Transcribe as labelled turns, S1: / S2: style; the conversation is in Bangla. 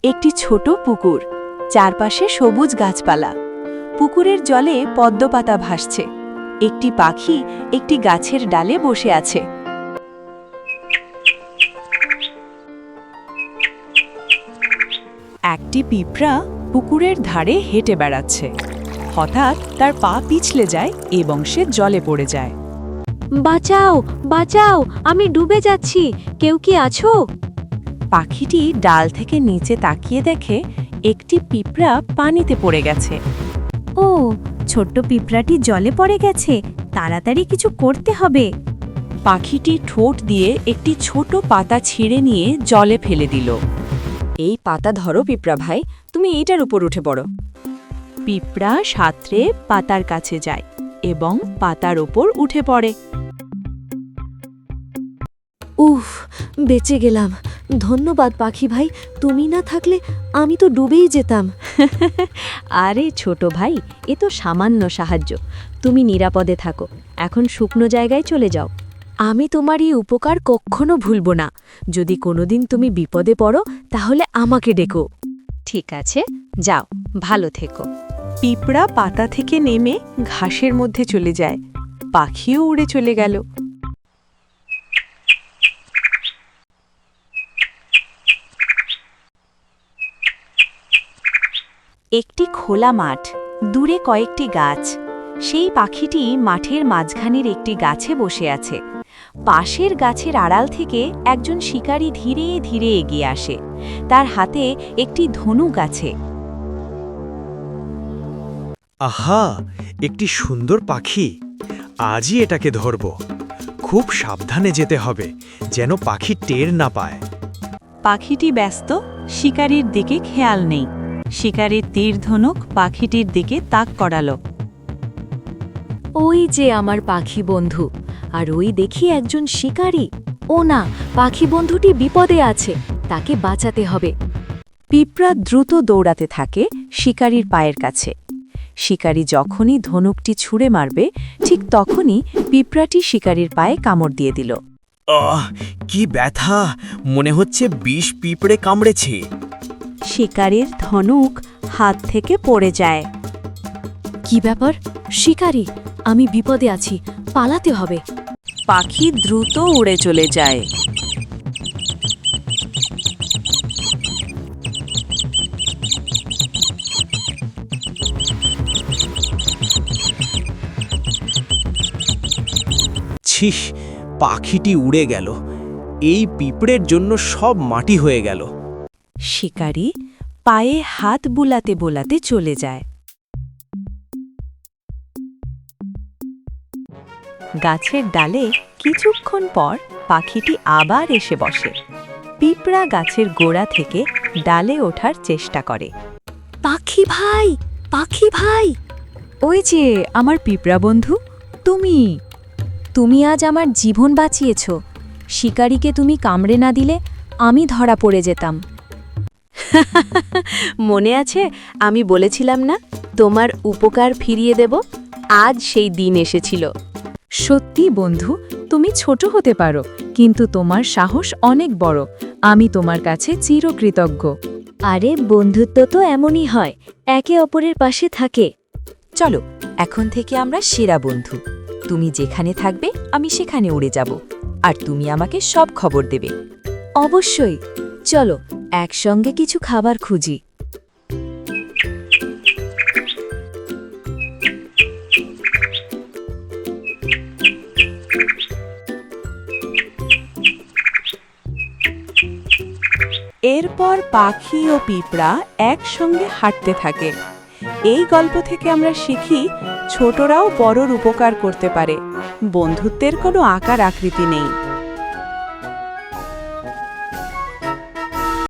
S1: একটি ছোট পুকুর, চারপাশে সবুজ গাছপালা। পুকুরের জলে পদ্মপাতা ভাসছে। একটি পাখি একটি গাছের ডালে বসে আছে। একটি পিঁপড়া পুকুরের ধারে হেঁটে বেড়াচ্ছে। হঠাৎ তার পা পিছলে যায় এবং সে জলে পড়ে যায়।
S2: বাঁচাও, বাঁচাও, আমি ডুবে যাচ্ছি, কেউ কি আছো?
S1: পাখিটি ডাল থেকে নিচে তাকিয়ে দেখে একটি পিঁপড়া পানিতে পড়ে গেছে।
S2: ও, ছোট্ট পিঁপড়াটি জলে পড়ে গেছে, তাড়াতাড়ি কিছু করতে হবে।
S1: পাখিটি ঠোঁট দিয়ে একটি ছোট পাতা ছিঁড়ে নিয়ে জলে ফেলে দিল।
S3: এই পাতা ধরো পিঁপড়া ভাই, তুমি এইটার উপর উঠে পড়ো।
S1: পিঁপড়া সাঁতরে পাতার কাছে যায় এবং পাতার ওপর উঠে পড়ে।
S2: উফ, বেঁচে গেলাম। ধন্যবাদ পাখি ভাই, তুমি না থাকলে আমি তো ডুবেই যেতাম। আরে ছোট ভাই, এ তো সামান্য সাহায্য। তুমি নিরাপদে থাকো, এখন শুকনো জায়গায় চলে যাও। আমি তোমার এই উপকার কখনো ভুলব না। যদি কোনোদিন তুমি বিপদে পড়ো তাহলে আমাকে ডেকো। ঠিক আছে, যাও, ভালো থেকো।
S1: পিঁপড়া পাতা থেকে নেমে ঘাসের মধ্যে চলে যায়। পাখিও উড়ে চলে গেল। একটি খোলা মাঠ, দূরে কয়েকটি গাছ। সেই পাখিটি মাঠের মাঝখানের একটি গাছে বসে আছে। পাশের গাছের আড়াল থেকে একজন শিকারী ধীরে ধীরে এগিয়ে আসে। তার হাতে একটি ধনুক আছে।
S4: আহা, একটি সুন্দর পাখি। আজই এটাকে ধরব। খুব সাবধানে যেতে হবে, যেন পাখি টের না পায়।
S1: পাখিটি ব্যস্ত, শিকারীর দিকে খেয়াল নেই। শিকারীর তীর ধনুক পাখিটির দিকে তাক করালো।
S2: ওই যে আমার পাখি বন্ধু, আর ওই দেখি একজন শিকারী। ও না, পাখি বন্ধুটি বিপদে আছে, তাকে বাঁচাতে হবে।
S1: পিঁপড়া দ্রুত দৌড়াতে থাকে শিকারীর পায়ের কাছে। শিকারী যখনই ধনুকটি ছুঁড়ে মারবে, ঠিক তখনই পিঁপড়াটি শিকারীর পায়ে কামড় দিয়ে দিল।
S4: কি ব্যথা! মনে হচ্ছে বিষ পিঁপড়ে কামড়েছে।
S1: শিকারীর ধনুক হাত থেকে পড়ে যায়।
S2: কি ব্যাপার? শিকারী, আমি বিপদে আছি, পালাতে হবে।
S1: পাখি দ্রুত উড়ে চলে যায়।
S4: ছিস, পাখিটি উড়ে গেল। এই পিঁপড়ের জন্য সব মাটি হয়ে গেল।
S1: শিকারী পায়ে হাত বুলাতে বোলাতে চলে যায়। গাছের ডালে কিছুক্ষণ পর পাখিটি আবার এসে বসে। পিঁপড়া গাছের গোড়া থেকে ডালে ওঠার চেষ্টা করে।
S2: পাখি ভাই, পাখি ভাই! ওই যে আমার পিঁপড়া বন্ধু, তুমি আজ আমার জীবন বাঁচিয়েছ। শিকারীকে তুমি কামড়ে না দিলে আমি ধরা পড়ে যেতাম। মনে আছে, আমি বলেছিলাম না তোমার উপকার ফিরিয়ে দেব? আজ সেই দিন এসেছিল।
S1: সত্যি বন্ধু, তুমি ছোট হতে পারো, কিন্তু তোমার সাহস অনেক বড়। আমি তোমার কাছে চিরকৃতজ্ঞ।
S2: আরে বন্ধুত্ব তো এমনই হয়, একে অপরের পাশে থাকে।
S3: চলো, এখন থেকে আমরা সেরা বন্ধু। তুমি যেখানে থাকবে আমি সেখানে উড়ে যাব, আর তুমি আমাকে সব খবর দেবে।
S2: অবশ্যই, চলো একসঙ্গে কিছু খাবার খুঁজি।
S1: এরপর পাখি ও পিঁপড়া একসঙ্গে হাঁটতে থাকে। এই গল্প থেকে আমরা শিখি, ছোটরাও বড়র উপকার করতে পারে। বন্ধুত্বের কোনো আকার আকৃতি নেই।